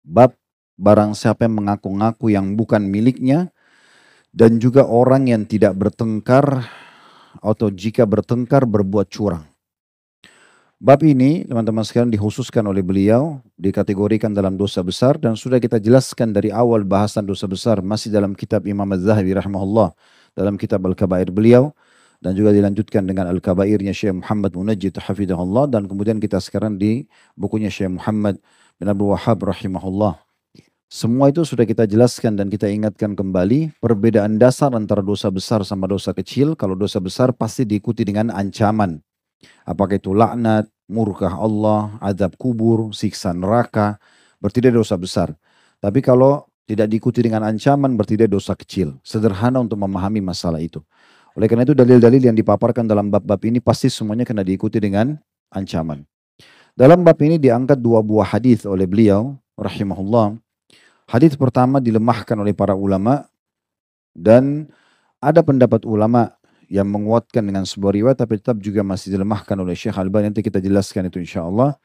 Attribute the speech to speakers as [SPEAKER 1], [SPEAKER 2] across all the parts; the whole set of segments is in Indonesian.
[SPEAKER 1] Bab barang siapa yang mengaku-ngaku yang bukan miliknya dan juga orang yang tidak bertengkar atau jika bertengkar berbuat curang. Bab ini teman-teman sekalian dikhususkan oleh beliau, dikategorikan dalam dosa besar dan sudah kita jelaskan dari awal bahasan dosa besar masih dalam kitab Imam Az-Zahabi rahimahullah, dalam kitab Al-Kabair beliau dan juga dilanjutkan dengan Al-Kabairnya Syekh Muhammad Munajjid hafizahullah dan kemudian kita sekarang di bukunya Syekh Muhammad bin Abdul Wahhab rahimahullah. Semua itu sudah kita jelaskan dan kita ingatkan kembali perbedaan dasar antara dosa besar sama dosa kecil. Kalau dosa besar pasti diikuti dengan ancaman. Apakah itu laknat, murkah Allah, azab kubur, siksa neraka, berarti dia dosa besar. Tapi kalau tidak diikuti dengan ancaman berarti dia dosa kecil. Sederhana untuk memahami masalah itu. Oleh karena itu dalil-dalil yang dipaparkan dalam bab-bab ini pasti semuanya kena diikuti dengan ancaman. Dalam bab ini diangkat dua buah hadis oleh beliau rahimahullah. Hadis pertama dilemahkan oleh para ulama dan ada pendapat ulama yang menguatkan dengan sebuah riwayat tapi tetap juga masih dilemahkan oleh Syekh Al-Albani. Nanti kita jelaskan itu insya Allah.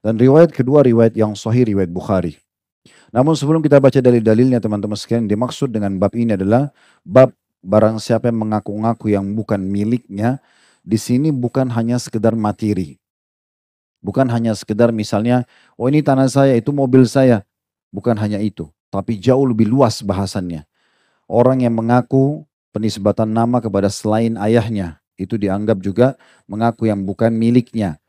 [SPEAKER 1] Dan riwayat kedua riwayat yang sahih riwayat Bukhari. Namun sebelum kita baca dalil-dalilnya teman-teman sekalian, dimaksud dengan bab ini adalah bab barang siapa yang mengaku-ngaku yang bukan miliknya. Di sini bukan hanya sekedar materi. Bukan hanya sekedar misalnya, oh ini tanah saya, itu mobil saya. Bukan hanya itu, tapi jauh lebih luas bahasannya. Orang yang mengaku penisbatan nama kepada selain ayahnya, itu dianggap juga mengaku yang bukan miliknya.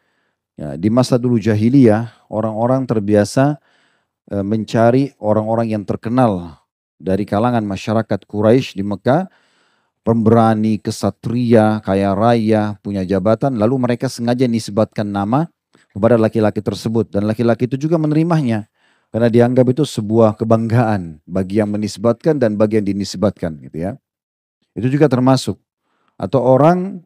[SPEAKER 1] Ya, di masa dulu jahiliyah, orang-orang terbiasa mencari orang-orang yang terkenal dari kalangan masyarakat Quraisy di Mekah, pemberani, kesatria, kaya raya, punya jabatan, lalu mereka sengaja nisbatkan nama kepada laki-laki tersebut dan laki-laki itu juga menerimanya. Karena dianggap itu sebuah kebanggaan bagi yang menisbatkan dan bagi yang dinisbatkan gitu ya. Itu juga termasuk. Atau orang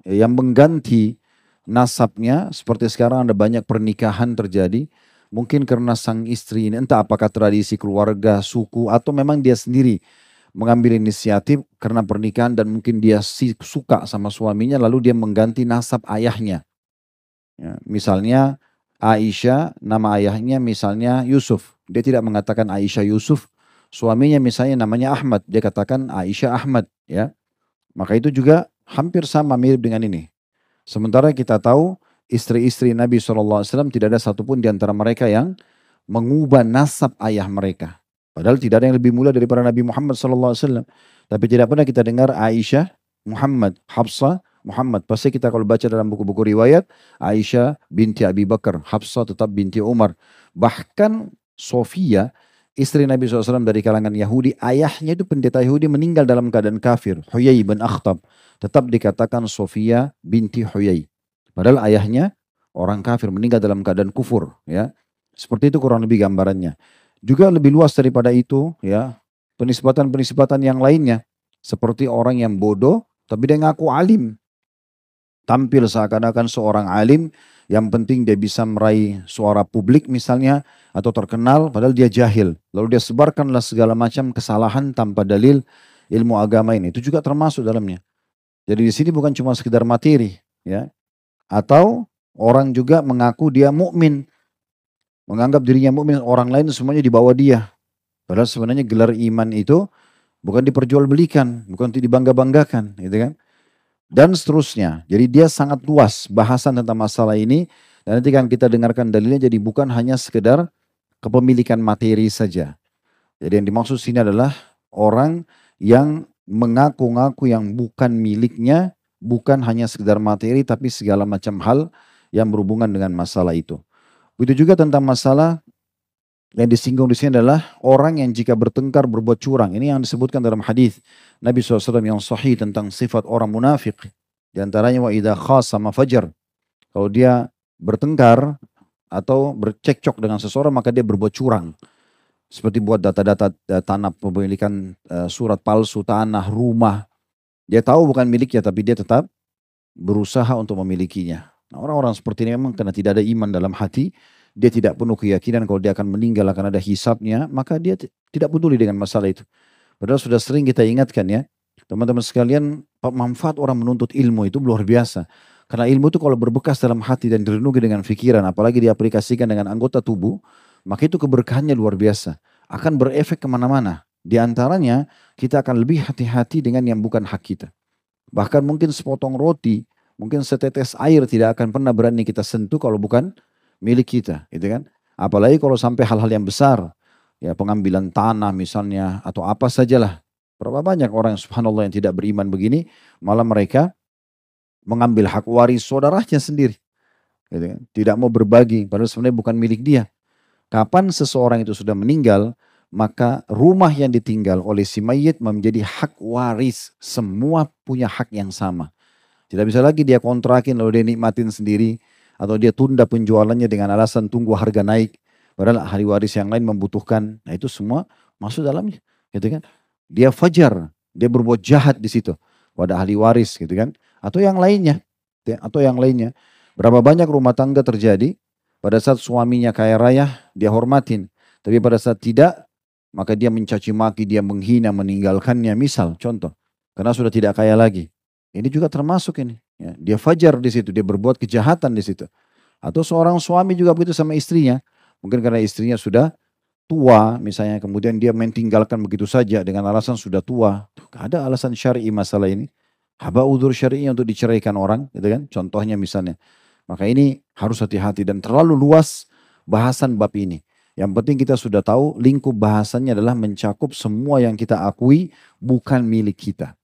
[SPEAKER 1] yang mengganti nasabnya seperti sekarang ada banyak pernikahan terjadi. Mungkin karena sang istri ini entah apakah tradisi keluarga, suku atau memang dia sendiri mengambil inisiatif karena pernikahan dan mungkin dia suka sama suaminya lalu dia mengganti nasab ayahnya. Ya, misalnya Aisyah, nama ayahnya misalnya Yusuf. Dia tidak mengatakan Aisyah Yusuf. Suaminya misalnya namanya Ahmad. Dia katakan Aisyah Ahmad. Ya, maka itu juga hampir sama mirip dengan ini. Sementara kita tahu istri-istri Nabi SAW tidak ada satupun di antara mereka yang mengubah nasab ayah mereka. Padahal tidak ada yang lebih mulia daripada Nabi Muhammad SAW. Tapi tidak pernah kita dengar Aisyah, Muhammad, Hafsah, Muhammad. Pasti kita kalau baca dalam buku-buku riwayat, Aisyah binti Abi Bakar, Hafsah tetap binti Umar. Bahkan Sofia, istri Nabi SAW dari kalangan Yahudi, ayahnya itu pendeta Yahudi meninggal dalam keadaan kafir. Huyai bin Akhtab. Tetap dikatakan Sofia binti Huyai. Padahal ayahnya orang kafir meninggal dalam keadaan kufur. Ya, seperti itu kurang lebih gambarannya. Juga lebih luas daripada itu, ya, penisbatan-penisbatan yang lainnya. Seperti orang yang bodoh, tapi dia ngaku alim. Tampil seakan-akan seorang alim, yang penting dia bisa meraih suara publik misalnya, atau terkenal, padahal dia jahil. Lalu dia sebarkanlah segala macam kesalahan tanpa dalil ilmu agama ini. Itu juga termasuk dalamnya. Jadi di sini bukan cuma sekedar materi, ya. Atau orang juga mengaku dia mukmin, menganggap dirinya mukmin, orang lain semuanya di bawah dia. Padahal sebenarnya gelar iman itu bukan diperjualbelikan, bukan untuk dibangga-banggakan, gitu kan? Dan seterusnya. Jadi dia sangat luas bahasan tentang masalah ini dan nanti kan kita dengarkan dalilnya jadi bukan hanya sekedar kepemilikan materi saja. Jadi yang dimaksud sini adalah orang yang mengaku-ngaku yang bukan miliknya, bukan hanya sekedar materi tapi segala macam hal yang berhubungan dengan masalah itu. Begitu juga tentang masalah yang disinggung di sini adalah orang yang jika bertengkar berbuat curang. Ini yang disebutkan dalam hadis Nabi SAW yang sahih tentang sifat orang munafik. Di antaranya wa idha khasama fajar. Kalau dia bertengkar atau bercekcok dengan seseorang maka dia berbuat curang. Seperti buat data-data tanah pemilikan surat palsu, tanah, rumah. Dia tahu bukan miliknya tapi dia tetap berusaha untuk memilikinya. Nah, orang-orang seperti ini memang karena tidak ada iman dalam hati, dia tidak penuh keyakinan kalau dia akan meninggal akan ada hisabnya, maka dia tidak peduli dengan masalah itu. Padahal sudah sering kita ingatkan ya, teman-teman sekalian, manfaat orang menuntut ilmu itu luar biasa. Karena ilmu itu kalau berbekas dalam hati dan direnungi dengan fikiran, apalagi diaplikasikan dengan anggota tubuh, maka itu keberkahannya luar biasa. Akan berefek kemana-mana. Di antaranya kita akan lebih hati-hati dengan yang bukan hak kita. Bahkan mungkin sepotong roti, mungkin setetes air tidak akan pernah berani kita sentuh kalau bukan milik kita, gitu kan? Apalagi kalau sampai hal-hal yang besar, ya pengambilan tanah misalnya atau apa sajalah. Berapa banyak orang subhanallah yang tidak beriman begini, malah mereka mengambil hak waris saudaranya sendiri, gitu kan? Tidak mau berbagi, padahal sebenarnya bukan milik dia. Kapan seseorang itu sudah meninggal, maka rumah yang ditinggal oleh si mayit menjadi hak waris. Semua punya hak yang sama. Tidak bisa lagi dia kontrakin lalu dia nikmatin sendiri. Atau dia tunda penjualannya dengan alasan tunggu harga naik. Padahal ahli waris yang lain membutuhkan. Nah itu semua masuk dalamnya. Gitu kan. Dia fajar. Dia berbuat jahat di situ. Pada ahli waris gitu kan. Atau yang lainnya. Atau yang lainnya. Berapa banyak rumah tangga terjadi. Pada saat suaminya kaya raya, dia hormatin. Tapi pada saat tidak, maka dia mencaci maki, dia menghina, meninggalkannya. Misal, contoh. Karena sudah tidak kaya lagi. Ini juga termasuk ini. Ya, dia fajar di situ, dia berbuat kejahatan di situ. Atau seorang suami juga begitu sama istrinya. Mungkin karena istrinya sudah tua, misalnya. Kemudian dia meninggalkan begitu saja dengan alasan sudah tua. Gak ada alasan syar'i masalah ini. Haba udzur syar'inya untuk diceraikan orang. Gitu kan? Contohnya misalnya. Maka ini harus hati-hati dan terlalu luas bahasan bab ini. Yang penting kita sudah tahu lingkup bahasannya adalah mencakup semua yang kita akui bukan milik kita.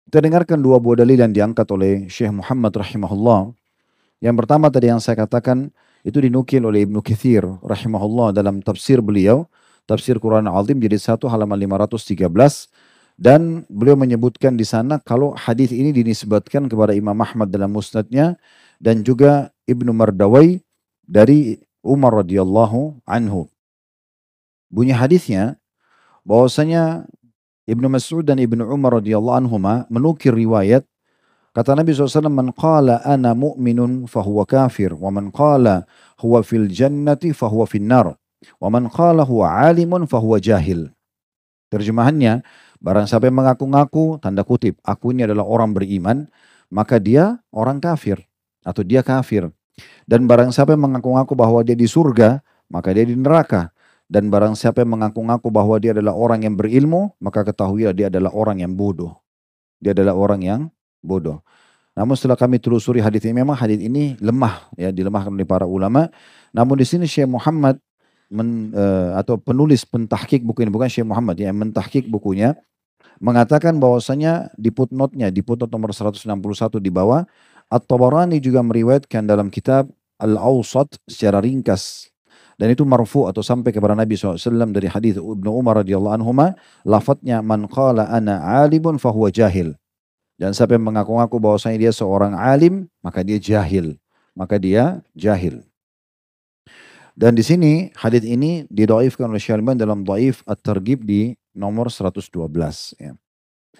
[SPEAKER 1] Kita dengarkan dua buah dalil yang diangkat oleh Syekh Muhammad rahimahullah. Yang pertama tadi yang saya katakan itu dinukil oleh Ibnu Katsir rahimahullah dalam tafsir beliau. Tafsir Quran Al-Azim jilid 1 halaman 513. Dan beliau menyebutkan di sana kalau hadis ini dinisbatkan kepada Imam Ahmad dalam musnadnya dan juga Ibnu Mardawai dari Umar radhiyallahu anhu. Bunyi hadisnya bahwasanya Ibnu Mas'ud dan Ibnu Umar radhiyallahu anhuma menukir riwayat kata Nabi SAW, "Man qala ana mu'minun fahuwa kafir, wa man qala huwa fil jannati fahuwa fin nar, wa man qala huwa alimun fahuwa jahil." Terjemahannya, barang siapa yang mengaku-ngaku, tanda kutip, aku ini adalah orang beriman, maka dia orang kafir. Atau dia kafir. Dan barang siapa yang mengaku-ngaku bahwa dia di surga, maka dia di neraka. Dan barang siapa yang mengaku-ngaku bahwa dia adalah orang yang berilmu, maka ketahuilah dia adalah orang yang bodoh. Dia adalah orang yang bodoh. Namun setelah kami telusuri hadis ini, memang hadis ini lemah, ya dilemahkan oleh para ulama. Namun di sini Syekh Muhammad atau penulis pentahkik buku ini, bukan Syekh Muhammad ya, yang mentahkik bukunya, mengatakan bahwasanya di footnote-nya, di footnote nomor 161 di bawah, At-Tabarani juga meriwayatkan dalam kitab Al-Awsat secara ringkas. Dan itu marfu atau sampai kepada Nabi SAW dari hadis Ibnu Umar radhiyallahu anhuma, lafadznya man qala ana alimun fahuwa jahil. Dan siapa yang mengaku-ngaku bahwasanya dia seorang alim, maka dia jahil. Maka dia jahil. Dan di sini hadis ini didhaifkan oleh Syarban dalam dhaif At-Targhib di nomor 112 ya.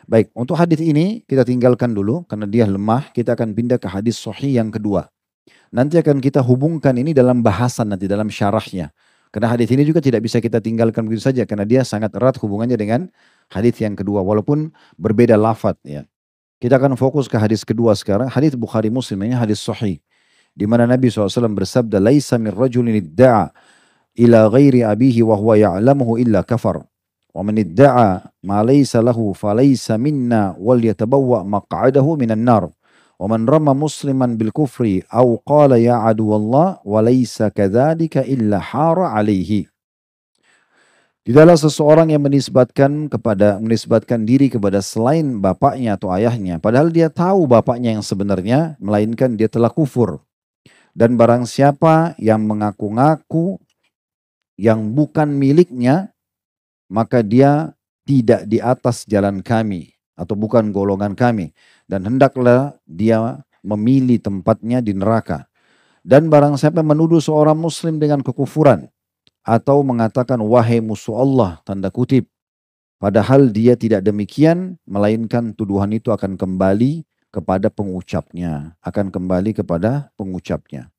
[SPEAKER 1] Baik, untuk hadis ini kita tinggalkan dulu karena dia lemah, kita akan pindah ke hadis sahih yang kedua. Nanti akan kita hubungkan ini dalam bahasan nanti dalam syarahnya. Karena hadis ini juga tidak bisa kita tinggalkan begitu saja karena dia sangat erat hubungannya dengan hadis yang kedua walaupun berbeda lafaz ya. Kita akan fokus ke hadis kedua sekarang, hadis Bukhari Muslim ini hadis sahih. Di mana Nabi SAW bersabda, "Laisa min rajulin idda'a ila ghairi abihi wa huwa ya'lamuhu illa kafar. Wa man idda'a ma laysa lahu falaysa minna wal yatabawwa maq'adahu minan nar. Wa man rama musliman bil kufri aw qala ya aduwallah wa laysa kadzalika illa hara alaihi." Tidaklah seseorang yang menisbatkan diri kepada selain bapaknya atau ayahnya, padahal dia tahu bapaknya yang sebenarnya, melainkan dia telah kufur. Dan barang siapa yang mengaku-ngaku yang bukan miliknya, maka dia tidak di atas jalan kami atau bukan golongan kami. Dan hendaklah dia memilih tempatnya di neraka. Dan barang siapa menuduh seorang muslim dengan kekufuran atau mengatakan wahai musuh Allah, tanda kutip, padahal dia tidak demikian, melainkan tuduhan itu akan kembali kepada pengucapnya. Akan kembali kepada pengucapnya.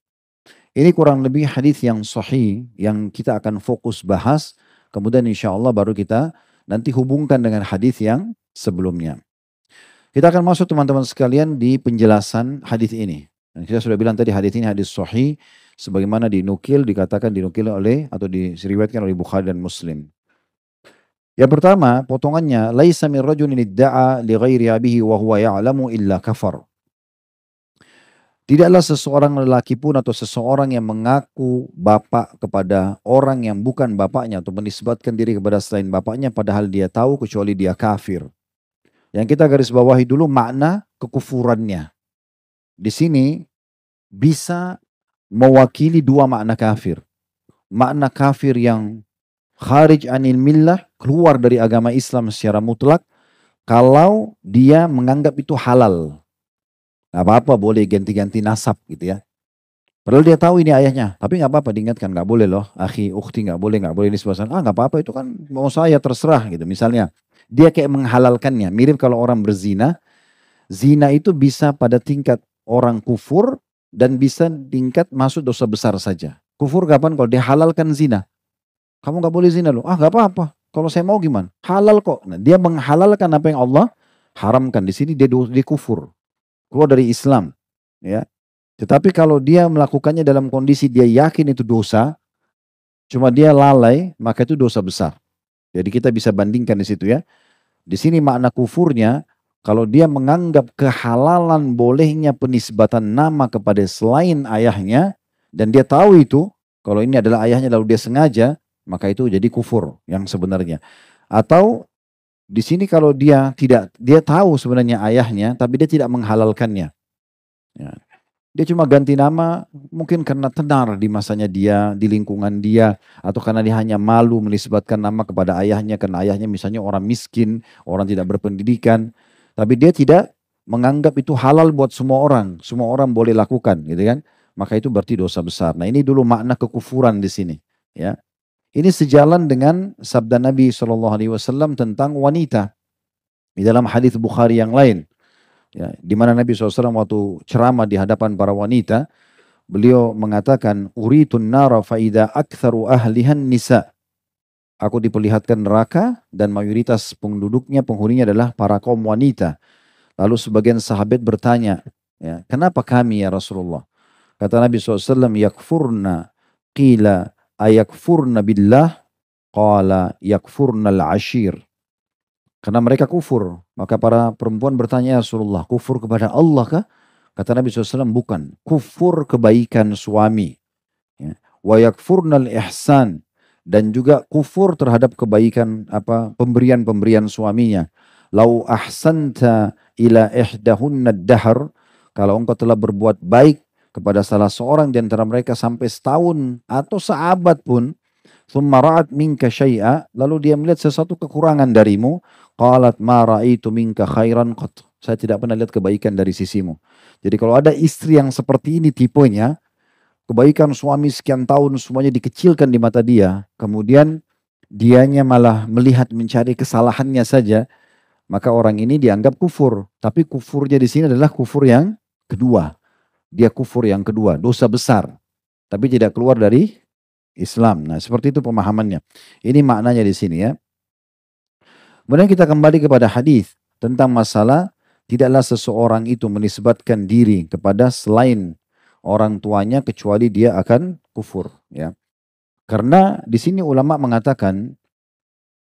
[SPEAKER 1] Ini kurang lebih hadis yang sahih yang kita akan fokus bahas. Kemudian insya Allah baru kita nanti hubungkan dengan hadis yang sebelumnya. Kita akan masuk teman-teman sekalian di penjelasan hadis ini. Dan kita sudah bilang tadi hadis ini hadis sahih sebagaimana dinukil oleh atau diriwayatkan oleh Bukhari dan Muslim. Yang pertama, potongannya laisa min rajulin idda'a li ghairi abihi wa huwa ya'lamu illa kafar. Tidaklah seseorang lelaki pun atau seseorang yang mengaku bapak kepada orang yang bukan bapaknya atau menisbatkan diri kepada selain bapaknya padahal dia tahu kecuali dia kafir. Yang kita garis bawahi dulu makna kekufurannya. Di sini bisa mewakili dua makna kafir. Makna kafir yang kharij anil millah, keluar dari agama Islam secara mutlak, kalau dia menganggap itu halal. Gak apa-apa boleh ganti-ganti nasab gitu ya. Padahal dia tahu ini ayahnya, tapi gak apa-apa diingatkan, gak boleh loh, akhi, ukhti gak boleh ini sebasan. Gak apa-apa itu kan mau saya terserah gitu. Misalnya, dia kayak menghalalkannya, mirip kalau orang berzina, zina itu bisa pada tingkat orang kufur dan bisa tingkat masuk dosa besar saja. Kufur kapan? Kalau dia halalkan zina. Kamu gak boleh zina loh, gak apa-apa, kalau saya mau gimana? Halal kok. Nah, dia menghalalkan apa yang Allah haramkan. Di sini dia kufur. Keluar dari Islam, ya. Tetapi kalau dia melakukannya dalam kondisi dia yakin itu dosa, cuma dia lalai, maka itu dosa besar. Jadi kita bisa bandingkan di situ ya. Di sini makna kufurnya, kalau dia menganggap kehalalan bolehnya penisbatan nama kepada selain ayahnya, dan dia tahu itu, kalau ini adalah ayahnya lalu dia sengaja, maka itu jadi kufur yang sebenarnya. Atau di sini kalau dia tahu sebenarnya ayahnya, tapi dia tidak menghalalkannya. Ya. Dia cuma ganti nama, mungkin karena tenar di masanya dia, di lingkungan dia, atau karena dia hanya malu menisbatkan nama kepada ayahnya, karena ayahnya misalnya orang miskin, orang tidak berpendidikan. Tapi dia tidak menganggap itu halal buat semua orang boleh lakukan, gitu kan? Maka itu berarti dosa besar. Nah ini dulu makna kekufuran di sini, ya. Ini sejalan dengan sabda Nabi SAW tentang wanita. Di dalam hadis Bukhari yang lain. Ya, di mana Nabi SAW waktu ceramah di hadapan para wanita. Beliau mengatakan, Uritun nara fa'idha aktharu ahlihan nisa. Aku diperlihatkan neraka dan mayoritas penduduknya, penghuninya adalah para kaum wanita. Lalu sebagian sahabat bertanya, ya, kenapa kami ya Rasulullah? Kata Nabi SAW, yakfurna qila ayakfurna billah, qala yakfurna al-ashir. Karena mereka kufur. Maka para perempuan bertanya, ya Rasulullah, kufur kepada Allah kah? Kata Nabi SAW, bukan. Kufur kebaikan suami. Ya. Wa yakfurna al-ihsan. Dan juga kufur terhadap kebaikan pemberian-pemberian suaminya. Lau ahsanta ila ihdahunna ad-dahr. Kalau engkau telah berbuat baik kepada salah seorang di antara mereka sampai setahun atau seabad pun, thumma ra'at minka syai'a, lalu dia melihat sesuatu kekurangan darimu, qalat ma ra'aitu minka khairan qat. Saya tidak pernah lihat kebaikan dari sisimu. Jadi kalau ada istri yang seperti ini tipenya, kebaikan suami sekian tahun semuanya dikecilkan di mata dia, kemudian dianya malah melihat mencari kesalahannya saja, maka orang ini dianggap kufur. Tapi kufurnya di sini adalah kufur yang kedua. Dia kufur yang kedua, dosa besar. Tapi tidak keluar dari Islam. Nah seperti itu pemahamannya. Ini maknanya di sini ya. Kemudian kita kembali kepada hadis tentang masalah tidaklah seseorang itu menisbatkan diri kepada selain orang tuanya kecuali dia akan kufur. Ya. Karena di sini ulama mengatakan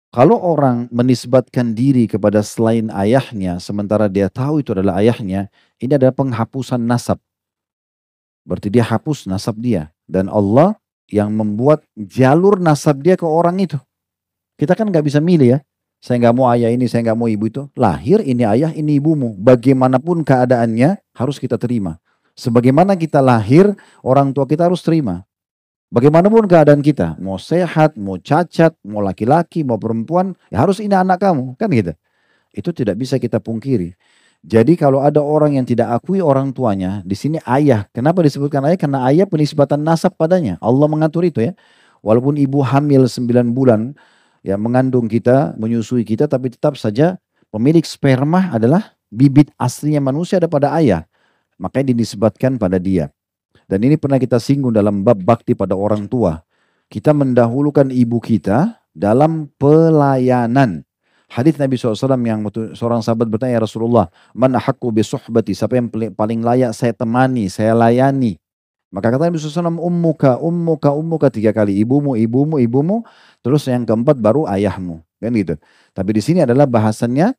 [SPEAKER 1] kalau orang menisbatkan diri kepada selain ayahnya sementara dia tahu itu adalah ayahnya, ini adalah penghapusan nasab. Berarti dia hapus nasab dia. Dan Allah yang membuat jalur nasab dia ke orang itu. Kita kan gak bisa milih ya. Saya gak mau ayah ini, saya gak mau ibu itu. Lahir ini ayah, ini ibumu. Bagaimanapun keadaannya harus kita terima. Sebagaimana kita lahir, orang tua kita harus terima. Bagaimanapun keadaan kita. Mau sehat, mau cacat, mau laki-laki, mau perempuan. Ya harus ini anak kamu. Kan gitu. Itu tidak bisa kita pungkiri. Jadi kalau ada orang yang tidak akui orang tuanya, di sini ayah. Kenapa disebutkan ayah? Karena ayah penisbatan nasab padanya. Allah mengatur itu ya. Walaupun ibu hamil 9 bulan, ya mengandung kita, menyusui kita, tapi tetap saja pemilik sperma adalah bibit aslinya manusia ada pada ayah. Makanya dinisbatkan pada dia. Dan ini pernah kita singgung dalam bab bakti pada orang tua. Kita mendahulukan ibu kita dalam pelayanan. Hadis Nabi SAW yang seorang sahabat bertanya, "Ya Rasulullah, man ahaqqu bi suhbati?" Siapa yang paling layak saya temani, saya layani? Maka kata Nabi SAW, ummuka, ummuka, ummuka, 3 kali. Ibumu, ibumu, ibumu. Terus yang keempat baru ayahmu. Kan gitu. Tapi di sini adalah bahasannya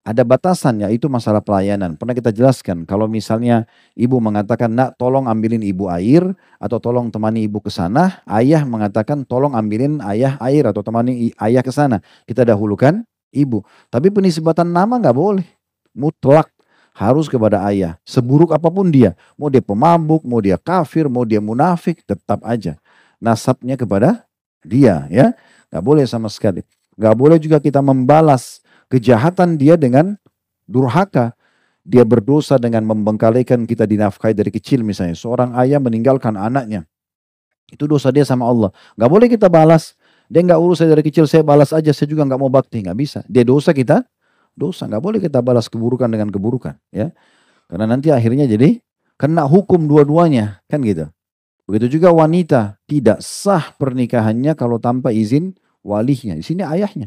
[SPEAKER 1] ada batasan, yaitu masalah pelayanan. Pernah kita jelaskan, kalau misalnya ibu mengatakan, nak tolong ambilin ibu air, atau tolong temani ibu ke sana, ayah mengatakan tolong ambilin ayah air, atau temani ayah ke sana. Kita dahulukan ibu. Tapi penisbatan nama nggak boleh. Mutlak harus kepada ayah. Seburuk apapun dia. Mau dia pemabuk, mau dia kafir, mau dia munafik, tetap aja. Nasabnya kepada dia, ya. Nggak boleh sama sekali. Nggak boleh juga kita membalas kejahatan dia dengan durhaka. Dia berdosa dengan membengkalikan kita dinafkahi dari kecil misalnya. Seorang ayah meninggalkan anaknya. Itu dosa dia sama Allah. Gak boleh kita balas. Dia gak urus saya dari kecil, saya balas aja. Saya juga gak mau bakti. Gak bisa. Dia dosa, kita dosa. Gak boleh kita balas keburukan dengan keburukan. Ya, karena nanti akhirnya jadi kena hukum dua-duanya. Kan gitu. Begitu juga wanita. Tidak sah pernikahannya kalau tanpa izin walinya. Di sini ayahnya.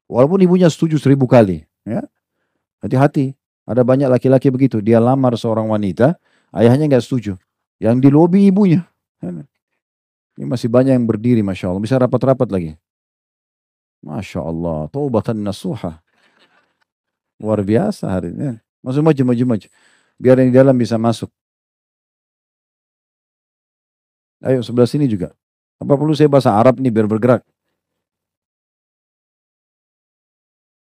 [SPEAKER 1] Walaupun ibunya setuju 1000 kali. Ya, hati-hati. Ada banyak laki-laki begitu. Dia lamar seorang wanita, ayahnya nggak setuju. Yang dilobi ibunya. Ini masih banyak yang berdiri, Masya Allah. Bisa rapat-rapat lagi. Masya Allah. Taubatan nasuha. Luar biasa hari ini. Masuk maju, maju, maju. Biar yang di dalam bisa masuk. Ayo sebelah sini juga. Apa perlu saya bahasa Arab nih biar bergerak?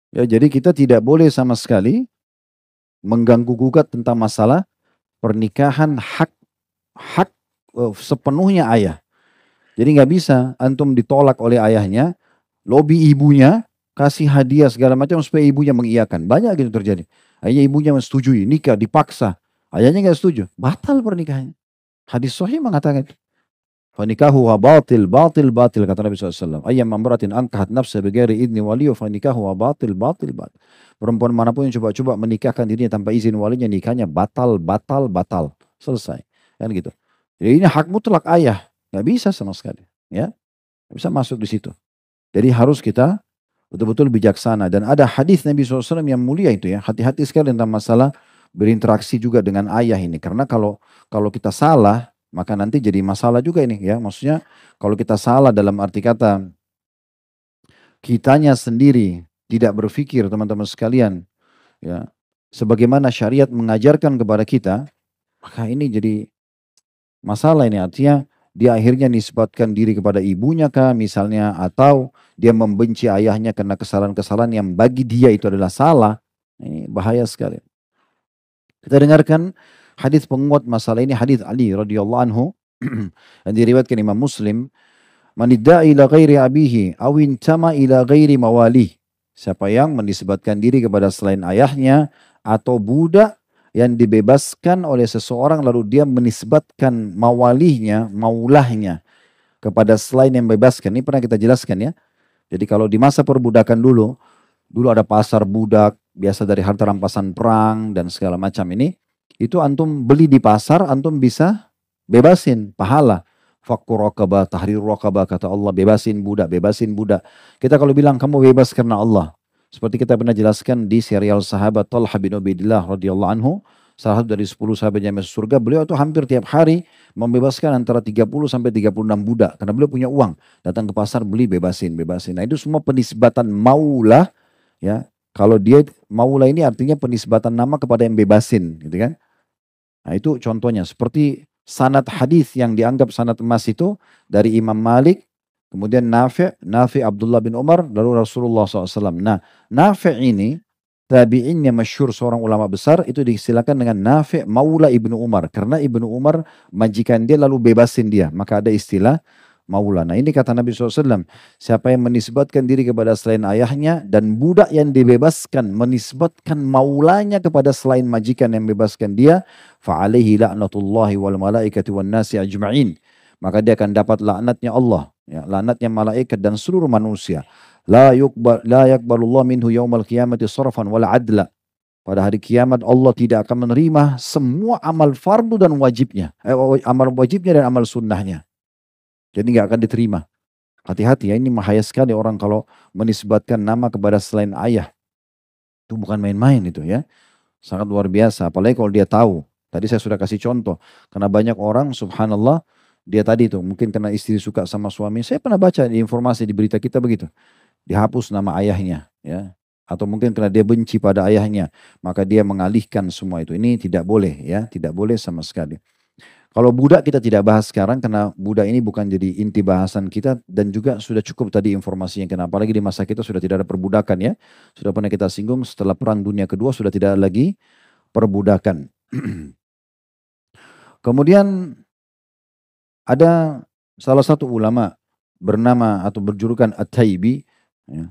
[SPEAKER 1] Ya, jadi kita tidak boleh sama sekali mengganggu gugat tentang masalah pernikahan hak sepenuhnya ayah. Jadi nggak bisa antum ditolak oleh ayahnya, lobi ibunya, kasih hadiah segala macam supaya ibunya mengiyakan. Banyak gitu terjadi. Akhirnya ibunya menyetujui, nikah dipaksa. Ayahnya nggak setuju, batal pernikahannya. Hadis sahih mengatakan itu. Fanikahu wa batil, batil, batil, kata Nabi SAW. Ayyam mamratin angkahat nafsa bighairi idni waliyu fanikahu wa batil, batil, batil. Perempuan manapun yang coba-coba menikahkan dirinya tanpa izin walinya, nikahnya batal, batal, batal. Selesai. Kan gitu. Jadi ini hak mutlak ayah. Nggak bisa sama sekali. Ya, nggak bisa masuk di situ. Jadi harus kita betul-betul bijaksana. Dan ada hadis Nabi SAW yang mulia itu ya. Hati-hati sekali tentang masalah berinteraksi juga dengan ayah ini. Karena kalau kita salah, maka nanti jadi masalah juga ini ya. Maksudnya kalau kita salah dalam arti kata kitanya sendiri tidak berpikir teman-teman sekalian ya, sebagaimana syariat mengajarkan kepada kita, maka ini jadi masalah ini. Artinya dia akhirnya nisbatkan diri kepada ibunya kah misalnya, atau dia membenci ayahnya karena kesalahan-kesalahan yang bagi dia itu adalah salah. Ini bahaya sekali. Kita dengarkan hadis penguat masalah ini, hadis Ali radhiyallahu anhu yang diriwayatkan Imam Muslim. Man idda'i ila ghairi abihi aw intama ila ghairi mawalih. Siapa yang menisbatkan diri kepada selain ayahnya atau budak yang dibebaskan oleh seseorang lalu dia menisbatkan mawalihnya, maulahnya kepada selain yang bebaskan. Ini pernah kita jelaskan ya. Jadi kalau di masa perbudakan dulu ada pasar budak, biasa dari harta rampasan perang dan segala macam ini. Itu antum beli di pasar, antum bisa bebasin pahala. Fakku raqabah, tahrir raqabah, kata Allah, bebasin budak, bebasin budak. Kita kalau bilang kamu bebas karena Allah. Seperti kita pernah jelaskan di serial sahabat Talha bin Ubaidillah radhiyallahu anhu. Salah satu dari 10 sahabat yang masuk surga. Beliau itu hampir tiap hari membebaskan antara 30 sampai 36 budak. Karena beliau punya uang. Datang ke pasar beli, bebasin, bebasin. Nah itu semua penisbatan maulah. Ya, kalau dia maula ini artinya penisbatan nama kepada yang bebasin, gitu kan? Nah itu contohnya, seperti sanad hadis yang dianggap sanad emas itu dari Imam Malik, kemudian Nafi Abdullah bin Umar, lalu Rasulullah SAW. Nah Nafi ini tabi'innya masyhur, seorang ulama besar, itu disilakan dengan Nafi Maula Ibnu Umar, karena Ibnu Umar majikan dia lalu bebasin dia, maka ada istilah Maula. Nah ini kata Nabi SAW, siapa yang menisbatkan diri kepada selain ayahnya dan budak yang dibebaskan menisbatkan maulanya kepada selain majikan yang bebaskan dia, fa'alaihi la'natullahi wal malaikati wan nasi ajma'in. Maka dia akan dapat laknatnya Allah, ya, laknatnya malaikat dan seluruh manusia. La yakbalullah minhu yaumal qiyamati sarfan wal adla. Pada hari kiamat Allah tidak akan menerima semua amal fardu dan wajibnya, amal wajibnya dan amal sunnahnya. Jadi nggak akan diterima. Hati-hati ya, ini bahaya sekali orang kalau menisbatkan nama kepada selain ayah. Itu bukan main-main itu ya. Sangat luar biasa. Apalagi kalau dia tahu. Tadi saya sudah kasih contoh. Karena banyak orang subhanallah. Dia tadi itu mungkin karena istri suka sama suami. Saya pernah baca di informasi di berita kita begitu. Dihapus nama ayahnya. Ya. Atau mungkin karena dia benci pada ayahnya. Maka dia mengalihkan semua itu. Ini tidak boleh ya. Tidak boleh sama sekali. Kalau budak kita tidak bahas sekarang karena budak ini bukan jadi inti bahasan kita dan juga sudah cukup tadi informasinya. Kenapa lagi di masa kita sudah tidak ada perbudakan ya. Sudah pernah kita singgung setelah Perang Dunia Kedua sudah tidak ada lagi perbudakan. Kemudian ada salah satu ulama bernama atau berjulukan At-Taibi. Ya.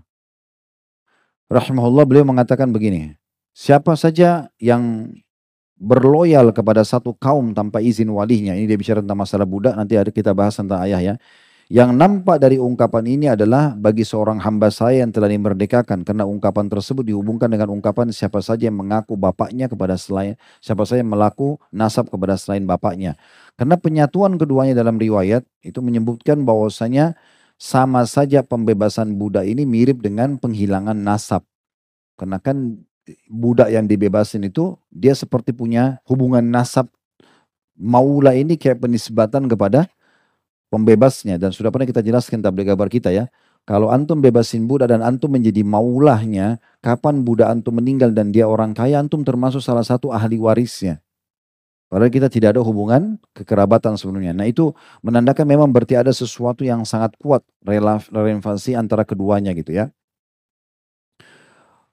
[SPEAKER 1] Rahimahullah beliau mengatakan begini. Siapa saja yang berloyal kepada satu kaum tanpa izin walinya. Ini dia bicara tentang masalah budak, nanti ada kita bahas tentang ayah ya. Yang nampak dari ungkapan ini adalah bagi seorang hamba saya yang telah dimerdekakan. Karena ungkapan tersebut dihubungkan dengan ungkapan siapa saja yang mengaku bapaknya kepada selain, siapa saja yang melaku nasab kepada selain bapaknya. Karena penyatuan keduanya dalam riwayat itu menyebutkan bahwasanya sama saja pembebasan budak ini mirip dengan penghilangan nasab. Karena kan budak yang dibebasin itu dia seperti punya hubungan nasab. Maula ini kayak penisbatan kepada pembebasnya. Dan sudah pernah kita jelaskan tabligh kabar kita ya. Kalau antum bebasin budak dan antum menjadi maulahnya, kapan budak antum meninggal dan dia orang kaya, antum termasuk salah satu ahli warisnya. Padahal kita tidak ada hubungan kekerabatan sebelumnya. Nah itu menandakan memang berarti ada sesuatu yang sangat kuat relevansi antara keduanya gitu ya.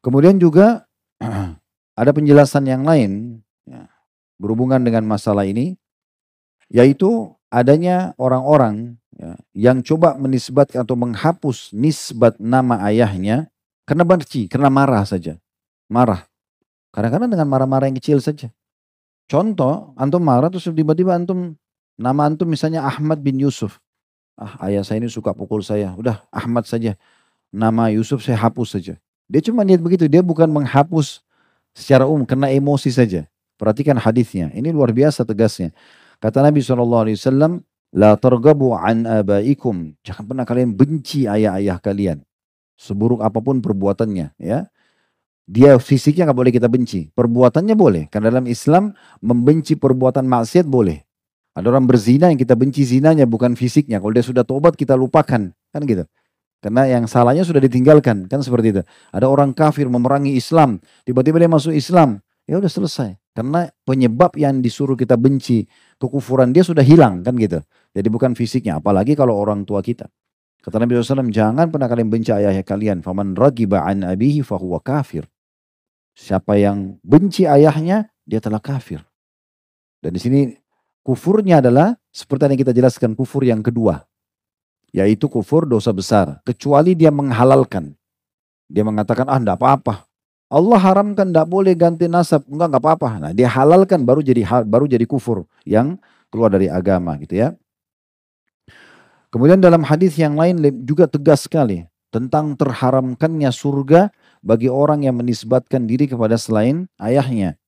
[SPEAKER 1] Kemudian juga ada penjelasan yang lain ya, berhubungan dengan masalah ini, yaitu adanya orang-orang ya, yang coba menisbatkan atau menghapus nisbat nama ayahnya karena benci, karena marah saja. Marah. Kadang-kadang dengan marah-marah yang kecil saja. Contoh, antum marah terus tiba-tiba nama antum misalnya Ahmad bin Yusuf. Ah, ayah saya ini suka pukul saya. Udah Ahmad saja. Nama Yusuf saya hapus saja. Dia cuma niat begitu, dia bukan menghapus secara umum, kena emosi saja. Perhatikan hadisnya, ini luar biasa tegasnya. Kata Nabi SAW, La targabu an abaikum. Jangan pernah kalian benci ayah-ayah kalian. Seburuk apapun perbuatannya. Ya. Dia fisiknya nggak boleh kita benci. Perbuatannya boleh. Karena dalam Islam, membenci perbuatan maksiat boleh. Ada orang berzina yang kita benci zinanya, bukan fisiknya. Kalau dia sudah tobat, kita lupakan. Kan gitu. Karena yang salahnya sudah ditinggalkan, kan seperti itu. Ada orang kafir memerangi Islam, tiba-tiba dia masuk Islam, ya udah selesai. Karena penyebab yang disuruh kita benci, kekufuran dia sudah hilang, kan gitu. Jadi bukan fisiknya, apalagi kalau orang tua kita. Kata Nabi SAW, jangan pernah kalian benci ayah kalian. Faman ragiba an abihi fahuwa kafir. Siapa yang benci ayahnya, dia telah kafir. Dan di sini kufurnya adalah seperti yang kita jelaskan, kufur yang kedua. Yaitu kufur dosa besar. Kecuali dia menghalalkan. Dia mengatakan, ah enggak apa-apa. Allah haramkan enggak boleh ganti nasab. Enggak apa-apa. Nah dia halalkan baru jadi kufur. Yang keluar dari agama gitu ya. Kemudian dalam hadis yang lain juga tegas sekali. Tentang terharamkannya surga bagi orang yang menisbatkan diri kepada selain ayahnya.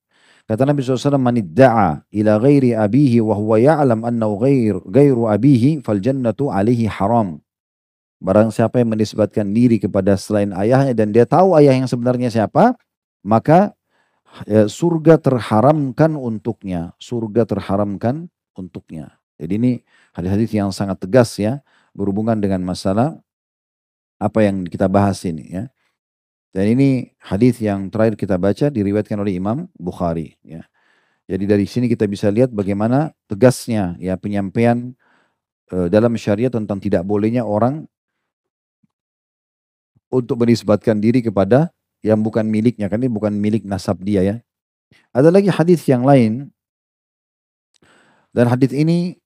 [SPEAKER 1] Kata Nabi SAW, man idda'a ila ghairi abihi wa huwa ya'lam annahu ghairu abihi fal jannatu alaihi haram. Barang siapa yang menisbatkan diri kepada selain ayahnya dan dia tahu ayah yang sebenarnya siapa, maka surga terharamkan untuknya. Surga terharamkan untuknya. Jadi ini hadis-hadis yang sangat tegas ya, berhubungan dengan masalah apa yang kita bahas ini ya. Dan ini hadis yang terakhir kita baca diriwayatkan oleh Imam Bukhari. Ya. Jadi dari sini kita bisa lihat bagaimana tegasnya ya penyampaian dalam syariat tentang tidak bolehnya orang untuk menisbatkan diri kepada yang bukan miliknya. Kan ini bukan milik nasab dia ya. Ada lagi hadis yang lain. Dan hadis ini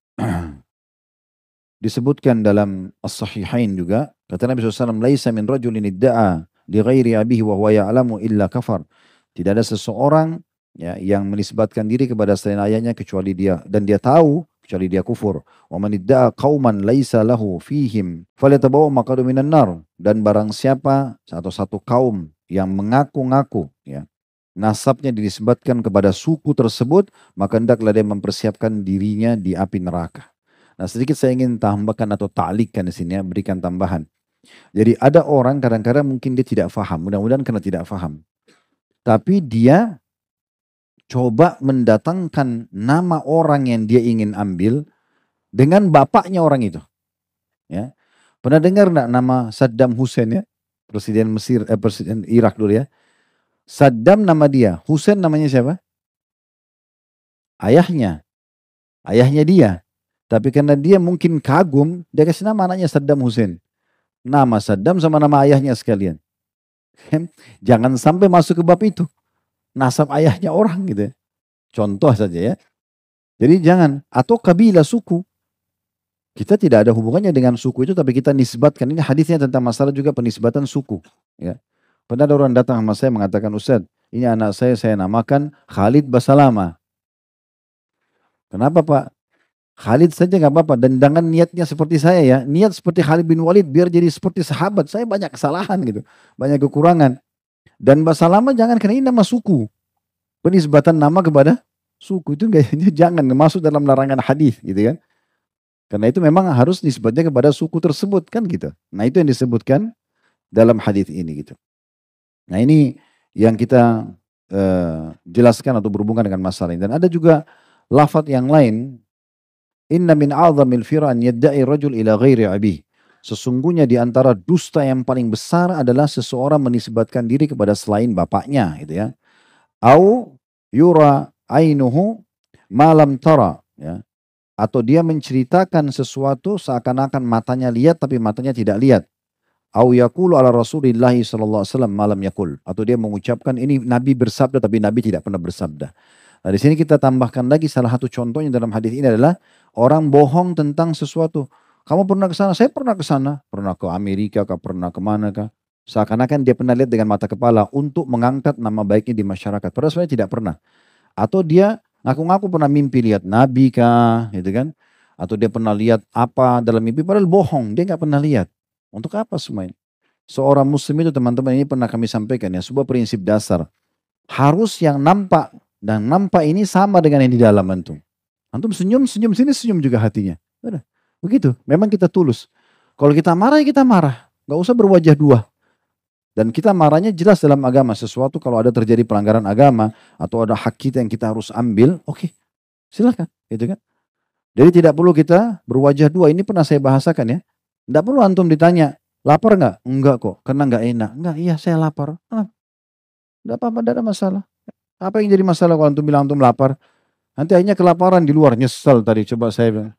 [SPEAKER 1] disebutkan dalam As-Sahihain juga. Kata Nabi SAW, Laisa min rajulin idda'a di ghairi abihi wa huwa ya'lamu illa kafar. Tidak ada seseorang ya, yang menisbatkan diri kepada selain ayahnya kecuali dia. Dan dia tahu kecuali dia kufur. Wa man idda'a qauman laisa lahu fihim falyatabawa maqadu minan nar. Dan barang siapa atau satu kaum yang mengaku-ngaku ya, nasabnya dinisbatkan kepada suku tersebut, maka hendaklah dia mempersiapkan dirinya di api neraka. Nah sedikit saya ingin tambahkan atau ta'likkan di sini ya, berikan tambahan. Jadi ada orang kadang-kadang mungkin dia tidak faham, mudah-mudahan karena tidak faham. Tapi dia coba mendatangkan nama orang yang dia ingin ambil dengan bapaknya orang itu. Ya. Pernah dengar enggak nama Saddam Hussein ya? Presiden Mesir, Presiden Irak dulu ya. Saddam nama dia, Hussein namanya siapa? Ayahnya, ayahnya dia. Tapi karena dia mungkin kagum, dia kasih nama anaknya Saddam Hussein. Nama Saddam sama nama ayahnya sekalian. Jangan sampai masuk ke bab itu. Nasab ayahnya orang gitu ya. Contoh saja ya. Jadi jangan. Atau kabilah suku. Kita tidak ada hubungannya dengan suku itu, tapi kita nisbatkan. Ini hadisnya tentang masalah juga penisbatan suku. Ya. Pernah ada orang datang sama saya mengatakan, Ustaz, ini anak saya namakan Khalid Basalama. Kenapa Pak? Khalid saja nggak apa-apa. Dan jangan niatnya seperti saya ya. Niat seperti Khalid bin Walid biar jadi seperti sahabat. Saya banyak kesalahan gitu. Banyak kekurangan. Dan Basalama jangan, karena ini nama suku. Penisbatan nama kepada suku itu jangan masuk dalam larangan hadis gitu kan. Karena itu memang harus nisbatnya kepada suku tersebut kan gitu. Nah itu yang disebutkan dalam hadis ini gitu. Nah ini yang kita jelaskan atau berhubungan dengan masalah ini. Dan ada juga lafaz yang lain. Inna min a'zamil fir'an yadda'i rajul ila ghairi abih. Sesungguhnya di antara dusta yang paling besar adalah seseorang menisbatkan diri kepada selain bapaknya gitu ya. Au yura ainuhu malam tara ya. Atau dia menceritakan sesuatu seakan-akan matanya lihat tapi matanya tidak lihat. Au yaqulu ala Rasulillah sallallahu alaihi wasallam malam yaqul. Atau dia mengucapkan ini Nabi bersabda tapi Nabi tidak pernah bersabda. Nah, di sini kita tambahkan lagi salah satu contohnya dalam hadis ini adalah orang bohong tentang sesuatu. Kamu pernah ke sana? Saya pernah ke sana. Pernah ke Amerika kah? Pernah kemana kah? Seakan-akan dia pernah lihat dengan mata kepala untuk mengangkat nama baiknya di masyarakat. Padahal sebenarnya tidak pernah. Atau dia ngaku-ngaku pernah mimpi lihat Nabi kah, gitu kan? Atau dia pernah lihat apa dalam mimpi, padahal bohong, dia nggak pernah lihat. Untuk apa semua ini? Seorang muslim itu teman-teman ini pernah kami sampaikan ya, sebuah prinsip dasar. Harus yang nampak, dan nampak ini sama dengan yang di dalam antum. Antum senyum, senyum sini, senyum juga hatinya. Udah, begitu, memang kita tulus. Kalau kita marah, ya kita marah. Gak usah berwajah dua. Dan kita marahnya jelas dalam agama. Sesuatu kalau ada terjadi pelanggaran agama atau ada hak kita yang kita harus ambil, oke, silakan, gitu kan. Jadi tidak perlu kita berwajah dua. Ini pernah saya bahasakan ya. Tidak perlu antum ditanya, lapar nggak? Enggak kok, karena nggak enak. Enggak, iya saya lapar. Tidak apa-apa, tidak ada masalah. Apa yang jadi masalah kalau antum bilang antum lapar? Nanti akhirnya kelaparan di luar, nyesel tadi. Coba saya bilang.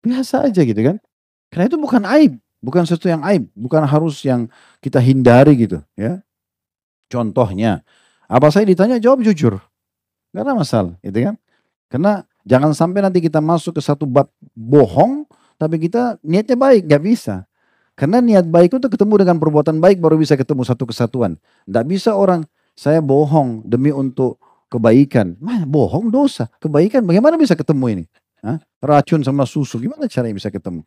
[SPEAKER 1] Biasa aja gitu kan. Karena itu bukan aib. Bukan sesuatu yang aib, bukan harus yang kita hindari gitu ya. Contohnya, apa saya ditanya jawab jujur. Gak ada masalah gitu kan. Karena jangan sampai nanti kita masuk ke satu bab bohong, tapi kita niatnya baik, gak bisa. Karena niat baik itu ketemu dengan perbuatan baik baru bisa ketemu satu kesatuan. Gak bisa orang, saya bohong demi untuk kebaikan. Bohong dosa, kebaikan bagaimana bisa ketemu ini? Hah? Racun sama susu, gimana caranya bisa ketemu?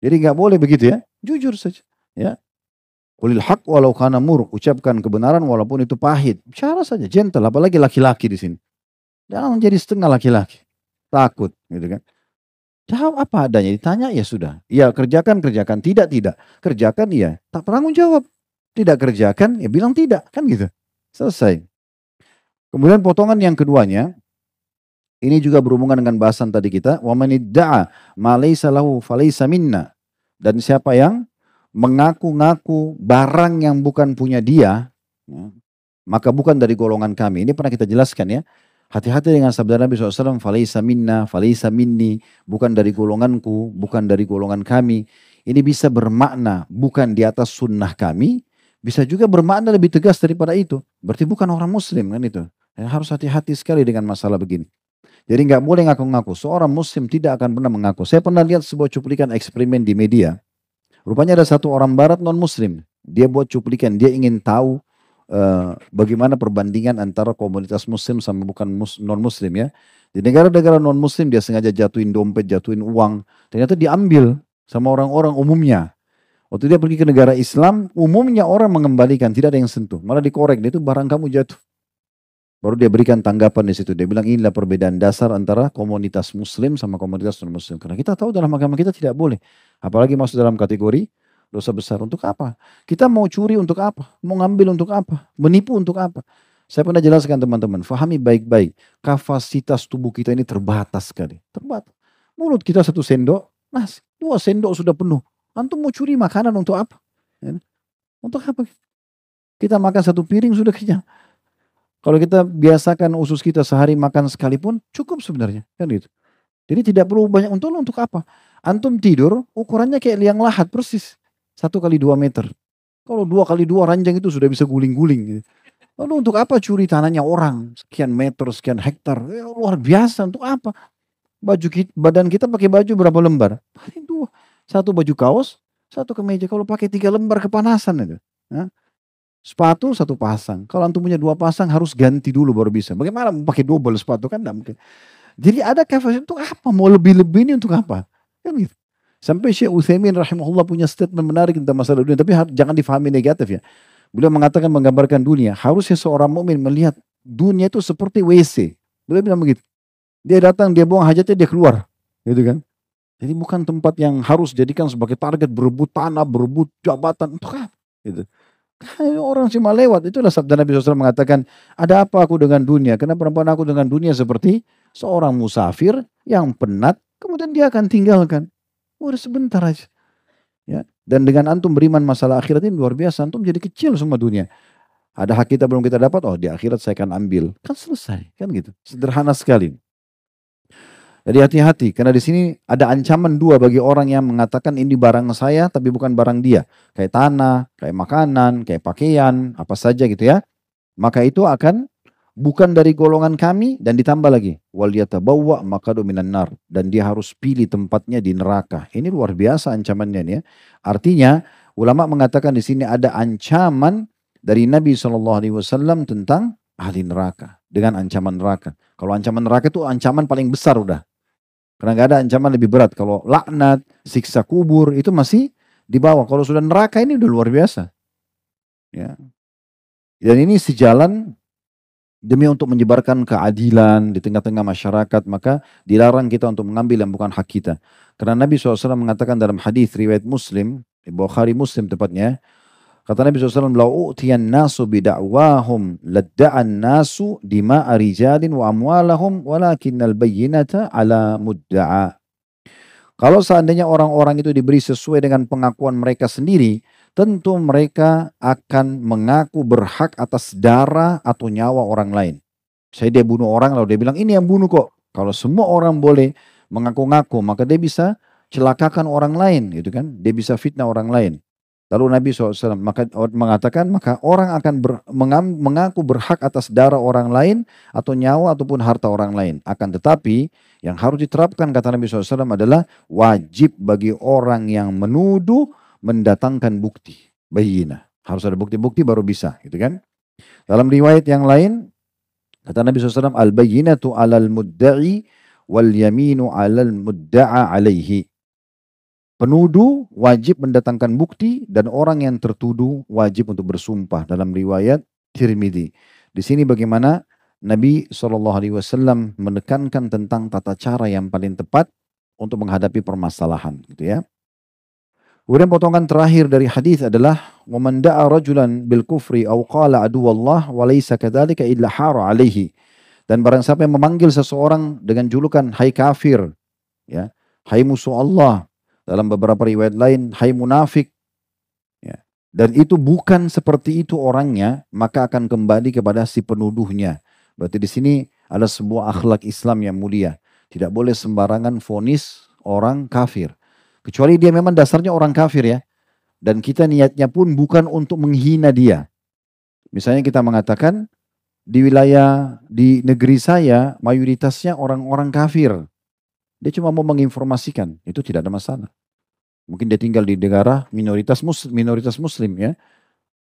[SPEAKER 1] Jadi nggak boleh begitu ya, jujur saja. Ya, qulil haq walau kana mur, ucapkan kebenaran walaupun itu pahit. Bicara saja, gentle, apalagi laki-laki di sini. Jangan menjadi setengah laki-laki, takut, gitu kan. Jawab apa adanya, ditanya ya sudah. Iya kerjakan, kerjakan, tidak, kerjakan iya, tak tanggung jawab. Tidak kerjakan, ya bilang tidak, kan gitu. Selesai. Kemudian potongan yang keduanya, ini juga berhubungan dengan bahasan tadi kita. Wa man idda'a ma laysa lahu falaysa minna. Dan siapa yang mengaku-ngaku barang yang bukan punya dia, ya, maka bukan dari golongan kami. Ini pernah kita jelaskan ya. Hati-hati dengan sabda Nabi SAW, falaysa minna, falaysa minni, bukan dari golonganku, bukan dari golongan kami. Ini bisa bermakna bukan di atas sunnah kami, bisa juga bermakna lebih tegas daripada itu. Berarti bukan orang muslim kan itu. Ya, harus hati-hati sekali dengan masalah begini. Jadi nggak boleh ngaku-ngaku. Seorang muslim tidak akan pernah mengaku. Saya pernah lihat sebuah cuplikan eksperimen di media. Rupanya ada satu orang barat non muslim. Dia buat cuplikan. Dia ingin tahu bagaimana perbandingan antara komunitas muslim sama bukan non muslim ya. Di negara-negara non muslim dia sengaja jatuhin dompet, jatuhin uang. Ternyata diambil sama orang-orang umumnya. Waktu dia pergi ke negara Islam, umumnya orang mengembalikan. Tidak ada yang sentuh. Malah dikorek. Dia itu barang kamu jatuh. Baru dia berikan tanggapan di situ. Dia bilang inilah perbedaan dasar antara komunitas muslim sama komunitas non-muslim. Karena kita tahu dalam agama kita tidak boleh. Apalagi masuk dalam kategori dosa besar. Untuk apa? Kita mau curi untuk apa? Mau ngambil untuk apa? Menipu untuk apa? Saya pernah jelaskan teman-teman, fahami baik-baik. Kapasitas tubuh kita ini terbatas sekali. Terbatas. Mulut kita 1 sendok, nasi. 2 sendok sudah penuh. Antum mau curi makanan untuk apa? Ya. Untuk apa? Kita makan 1 piring sudah kenyang. Kalau kita biasakan usus kita sehari makan sekalipun cukup sebenarnya. Kan gitu. Jadi tidak perlu banyak untuk apa? Antum tidur ukurannya kayak liang lahat persis. 1 kali 2 meter. Kalau 2 kali 2 ranjang itu sudah bisa guling-guling. Gitu. Lalu untuk apa curi tanahnya orang? Sekian meter, sekian hektar. Ya, luar biasa untuk apa? Badan kita pakai baju berapa lembar? Paling 2. 1 baju kaos, 1 kemeja. Kalau pakai 3 lembar kepanasan itu. Hah? Sepatu 1 pasang. Kalau antum punya 2 pasang harus ganti dulu baru bisa. Bagaimana mau pakai double sepatu kan tidak mungkin. Jadi ada kapasitas untuk apa? Mau lebih-lebih ini untuk apa? Kan gitu. Sampai Syekh Utsaimin rahimahullah punya statement menarik tentang masalah dunia. Tapi jangan difahami negatif ya. Beliau mengatakan menggambarkan dunia. Harusnya seorang mukmin melihat dunia itu seperti WC. Beliau bilang begitu. Dia datang, dia buang hajatnya, dia keluar. Gitu kan. Jadi bukan tempat yang harus jadikan sebagai target berebut tanah, berebut jabatan. Untuk apa? Gitu. Orang cuma lewat. Itulah sabda Nabi SAW mengatakan, ada apa aku dengan dunia? Kenapa perempuan aku dengan dunia seperti seorang musafir yang penat, kemudian dia akan tinggalkan. Udah sebentar aja. Ya. Dan dengan antum beriman masalah akhirat ini luar biasa. Antum jadi kecil semua dunia. Ada hak kita belum kita dapat, oh di akhirat saya akan ambil. Kan selesai. Kan gitu. Sederhana sekali. Jadi hati-hati, karena di sini ada ancaman 2 bagi orang yang mengatakan ini barang saya tapi bukan barang dia. Kayak tanah, kayak makanan, kayak pakaian, apa saja gitu ya. Maka itu akan bukan dari golongan kami dan ditambah lagi. Wal yatabawwa maqadu minan nar. Dan dia harus pilih tempatnya di neraka. Ini luar biasa ancamannya nih ya. Artinya ulama mengatakan di sini ada ancaman dari Nabi SAW tentang ahli neraka. Dengan ancaman neraka. Kalau ancaman neraka itu ancaman paling besar udah. Karena gak ada ancaman lebih berat. Kalau laknat, siksa kubur itu masih di bawah. Kalau sudah neraka ini udah luar biasa. Ya. Dan ini sejalan demi untuk menyebarkan keadilan di tengah-tengah masyarakat. Maka dilarang kita untuk mengambil yang bukan hak kita. Karena Nabi SAW mengatakan dalam hadis riwayat Muslim, Bukhari Muslim tepatnya. Kata Nabi SAW, "Lau u'tiyan nasu bida'wahum ladda'an nasu dima'a rijalin wa amwalahum walakinnal bayyinata ala mudda'a." Kalau seandainya orang-orang itu diberi sesuai dengan pengakuan mereka sendiri, tentu mereka akan mengaku berhak atas darah atau nyawa orang lain. Saya dia bunuh orang lalu dia bilang ini yang bunuh kok. Kalau semua orang boleh mengaku-ngaku, maka dia bisa celakakan orang lain, gitu kan? Dia bisa fitnah orang lain. Lalu Nabi SAW mengatakan, maka orang akan mengaku berhak atas darah orang lain atau nyawa ataupun harta orang lain. Akan tetapi yang harus diterapkan kata Nabi SAW adalah wajib bagi orang yang menuduh mendatangkan bukti. Bayyinah. Harus ada bukti-bukti baru bisa. Gitu kan? Dalam riwayat yang lain, kata Nabi SAW, al-bayyinatu alal mudda'i wal yaminu alal mudda'a alaihi. Penuduh wajib mendatangkan bukti dan orang yang tertuduh wajib untuk bersumpah dalam riwayat Tirmidzi. Di sini bagaimana Nabi SAW menekankan tentang tata cara yang paling tepat untuk menghadapi permasalahan, gitu ya. Kemudian potongan terakhir dari hadis adalah وَمَنْ دَعَ رَجُلًا بِالْكُفْرِ أَوْ قَالَ عَدُوَ اللَّهِ وَلَيْسَ كَذَلِكَ إِلَّا حَارَ عَلَيْهِ. Dan barang siapa yang memanggil seseorang dengan julukan hai kafir, ya, hai musuh Allah. Dalam beberapa riwayat lain, hai munafik. Ya. Dan itu bukan seperti itu orangnya, maka akan kembali kepada si penuduhnya. Berarti di sini ada sebuah akhlak Islam yang mulia. Tidak boleh sembarangan vonis orang kafir. Kecuali dia memang dasarnya orang kafir ya. Dan kita niatnya pun bukan untuk menghina dia. Misalnya kita mengatakan, di negeri saya mayoritasnya orang-orang kafir. Dia cuma mau menginformasikan, itu tidak ada masalah. Mungkin dia tinggal di negara minoritas muslim ya.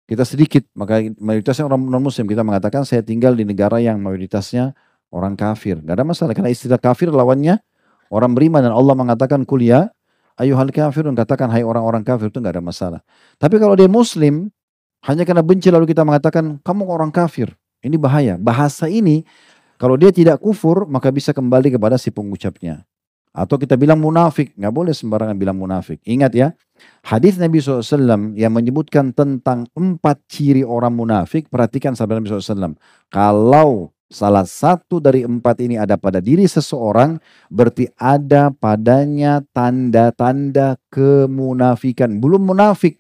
[SPEAKER 1] Kita sedikit, maka mayoritasnya orang non-muslim. Kita mengatakan saya tinggal di negara yang mayoritasnya orang kafir. Gak ada masalah, karena istilah kafir lawannya orang beriman. Dan Allah mengatakan kuliah, ayuhal kafirun, katakan hai orang-orang kafir, itu gak ada masalah. Tapi kalau dia muslim, hanya karena benci lalu kita mengatakan kamu orang kafir. Ini bahaya. Bahasa ini kalau dia tidak kufur maka bisa kembali kepada si pengucapnya. Atau kita bilang munafik. Nggak boleh sembarangan bilang munafik. Ingat ya. Hadis Nabi SAW yang menyebutkan tentang 4 ciri orang munafik. Perhatikan sabda Nabi SAW. Kalau salah satu dari 4 ini ada pada diri seseorang. Berarti ada padanya tanda-tanda kemunafikan. Belum munafik.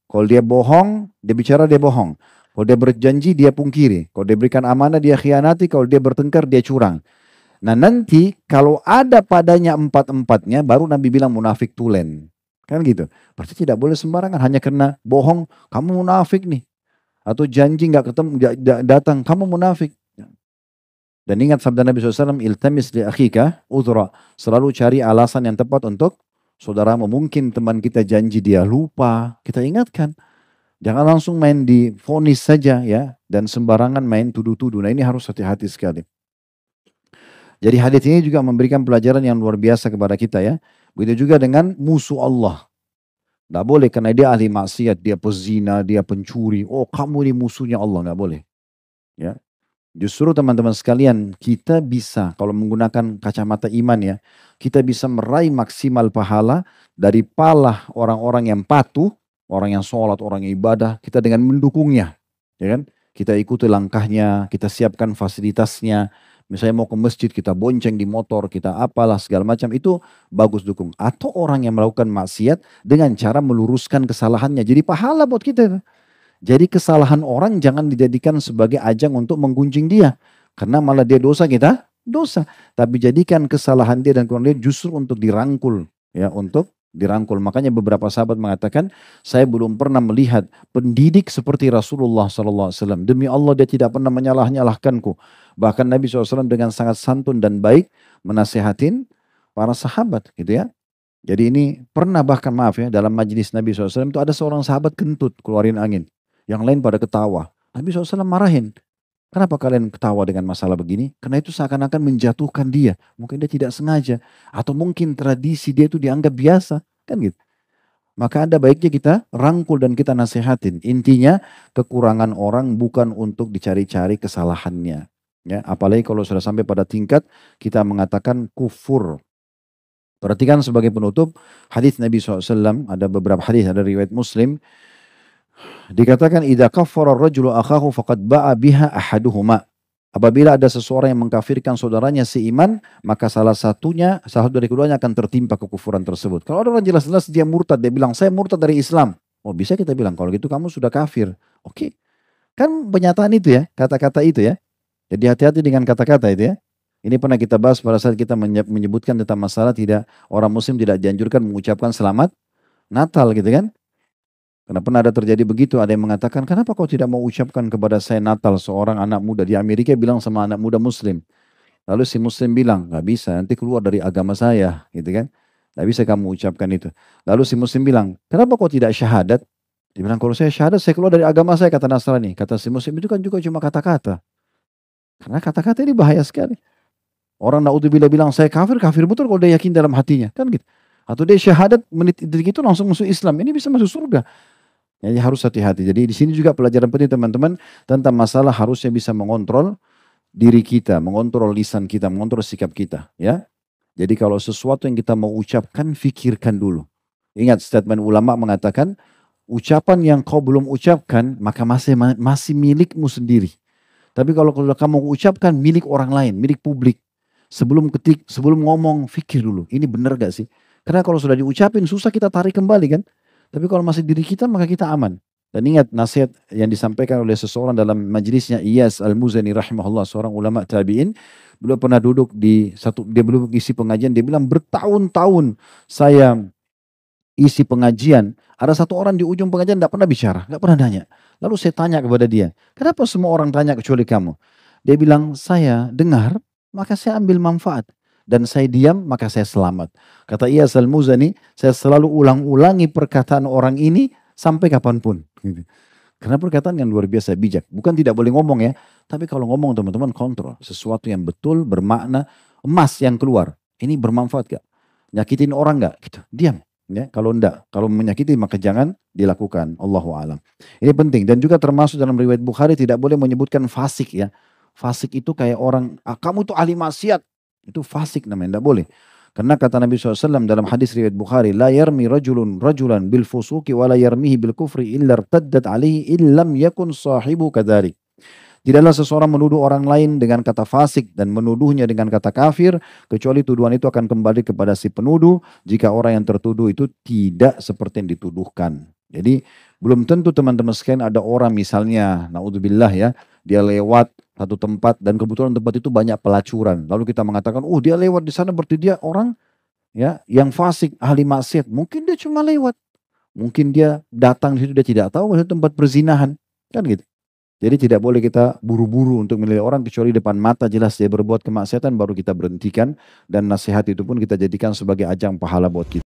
[SPEAKER 1] Kalau dia bohong, dia bicara dia bohong. Kalau dia berjanji, dia pungkiri. Kalau dia berikan amanah, dia khianati. Kalau dia bertengkar, dia curang. Nah nanti kalau ada padanya 4-4-nya, baru Nabi bilang munafik tulen. Kan gitu. Berarti tidak boleh sembarangan. Hanya karena bohong, kamu munafik nih. Atau janji nggak ketemu, datang, kamu munafik. Dan ingat sabda Nabi SAW, iltamis li akhika udhra. Selalu cari alasan yang tepat untuk saudaramu. Mungkin teman kita janji dia lupa, kita ingatkan. Jangan langsung main di vonis saja ya. Dan sembarangan main tuduh-tuduh. Nah ini harus hati-hati sekali. Jadi hadis ini juga memberikan pelajaran yang luar biasa kepada kita ya. Begitu juga dengan musuh Allah. Tidak boleh karena dia ahli maksiat, dia pezina, dia pencuri. Oh kamu ini musuhnya Allah, nggak boleh. Ya. Justru teman-teman sekalian, kita bisa kalau menggunakan kacamata iman ya, kita bisa meraih maksimal pahala dari pala orang-orang yang patuh, orang yang sholat, orang yang ibadah, kita dengan mendukungnya, ya kan? Kita ikuti langkahnya, kita siapkan fasilitasnya. Misalnya mau ke masjid, kita bonceng di motor, kita apalah segala macam, itu bagus dukung. Atau orang yang melakukan maksiat dengan cara meluruskan kesalahannya, jadi pahala buat kita. Jadi kesalahan orang jangan dijadikan sebagai ajang untuk menggunjing dia. Karena malah dia dosa, kita dosa. Tapi jadikan kesalahan dia dan kurang dia justru untuk dirangkul. Ya, untuk dirangkul. Makanya beberapa sahabat mengatakan, saya belum pernah melihat pendidik seperti Rasulullah SAW. Demi Allah dia tidak pernah menyalah-nyalahkanku. Bahkan Nabi SAW dengan sangat santun dan baik menasihatin para sahabat gitu ya. Jadi ini pernah bahkan maaf ya, dalam majelis Nabi SAW itu ada seorang sahabat kentut keluarin angin. Yang lain pada ketawa. Nabi SAW marahin. Kenapa kalian ketawa dengan masalah begini? Karena itu seakan-akan menjatuhkan dia. Mungkin dia tidak sengaja. Atau mungkin tradisi dia itu dianggap biasa. Kan gitu. Maka ada baiknya kita rangkul dan kita nasihatin. Intinya kekurangan orang bukan untuk dicari-cari kesalahannya. Ya, apalagi kalau sudah sampai pada tingkat kita mengatakan kufur. Perhatikan sebagai penutup hadis Nabi SAW. Ada beberapa hadis, ada riwayat Muslim. Dikatakan idza kaffara ar-rajulu akhahu faqad ba'a biha ahaduhuma. Apabila ada seseorang yang mengkafirkan saudaranya seiman, maka salah satu dari keduanya akan tertimpa kekufuran tersebut. Kalau ada orang jelas-jelas dia murtad, dia bilang saya murtad dari Islam. Oh bisa kita bilang kalau gitu kamu sudah kafir. Oke. Kan pernyataan itu ya, kata-kata itu ya. Jadi hati-hati dengan kata-kata itu ya. Ini pernah kita bahas pada saat kita menyebutkan tentang masalah tidak orang muslim tidak dianjurkan mengucapkan selamat Natal gitu kan. Karena pernah ada terjadi begitu, ada yang mengatakan, kenapa kau tidak mau ucapkan kepada saya Natal, seorang anak muda di Amerika bilang sama anak muda muslim. Lalu si muslim bilang, gak bisa, nanti keluar dari agama saya, gitu kan. Gak bisa kamu ucapkan itu. Lalu si muslim bilang, kenapa kau tidak syahadat? Dia bilang, kalau saya syahadat, saya keluar dari agama saya, kata Nasrani. Kata si muslim, itu kan juga cuma kata-kata. Karena kata-kata ini bahaya sekali. Orang naudzubillah bilang, saya kafir, kafir betul kalau dia yakin dalam hatinya. Kan gitu. Atau dia syahadat, menit itu langsung masuk Islam. Ini bisa masuk surga. Jadi harus hati-hati. Jadi di sini juga pelajaran penting teman-teman tentang masalah harusnya bisa mengontrol diri kita, mengontrol lisan kita, mengontrol sikap kita. Ya. Jadi kalau sesuatu yang kita mau ucapkan, fikirkan dulu. Ingat statement ulama mengatakan, ucapan yang kau belum ucapkan, maka masih milikmu sendiri. Tapi kalau kamu ucapkan milik orang lain, milik publik. Sebelum ngomong, fikir dulu. Ini benar gak sih? Karena kalau sudah diucapin, susah kita tarik kembali kan. Tapi kalau masih diri kita maka kita aman. Dan ingat nasihat yang disampaikan oleh seseorang dalam majelisnya Iyas Al-Muzani rahimahullah, seorang ulama tabi'in. Beliau pernah duduk dia belum isi pengajian, dia bilang bertahun-tahun saya isi pengajian. Ada satu orang di ujung pengajian tidak pernah bicara, tidak pernah nanya. Lalu saya tanya kepada dia, kenapa semua orang tanya kecuali kamu? Dia bilang, saya dengar maka saya ambil manfaat. Dan saya diam maka saya selamat. Kata Iyas Al-Muzani, saya selalu ulang-ulangi perkataan orang ini sampai kapanpun. Gitu. Karena perkataan yang luar biasa bijak. Bukan tidak boleh ngomong ya. Tapi kalau ngomong teman-teman kontrol. Sesuatu yang betul, bermakna, emas yang keluar. Ini bermanfaat gak? Nyakitin orang gak? Gitu. Diam. Ya, kalau menyakiti maka jangan dilakukan. Allahu alam. Ini penting dan juga termasuk dalam riwayat Bukhari tidak boleh menyebutkan fasik ya. Fasik itu kayak orang, kamu itu ahli maksiat. Itu fasik namanya, tidak boleh. Karena kata Nabi SAW dalam hadis riwayat Bukhari, la yarmi rajulun rajulan bil fusuki wa la yarmihi bil kufri illa irtaddat alaihi illam yakun sahibu kadzalik. Tidaklah seseorang menuduh orang lain dengan kata fasik dan menuduhnya dengan kata kafir, kecuali tuduhan itu akan kembali kepada si penuduh jika orang yang tertuduh itu tidak seperti yang dituduhkan. Jadi belum tentu teman-teman sekalian ada orang misalnya, naudzubillah ya, dia lewat satu tempat dan kebetulan tempat itu banyak pelacuran. Lalu kita mengatakan, oh dia lewat di sana berarti dia orang ya yang fasik, ahli maksiat. Mungkin dia cuma lewat. Mungkin dia datang di situ dia tidak tahu itu tempat perzinahan. Kan gitu. Jadi tidak boleh kita buru-buru untuk menilai orang kecuali depan mata jelas dia berbuat kemaksiatan baru kita berhentikan dan nasihat itu pun kita jadikan sebagai ajang pahala buat kita.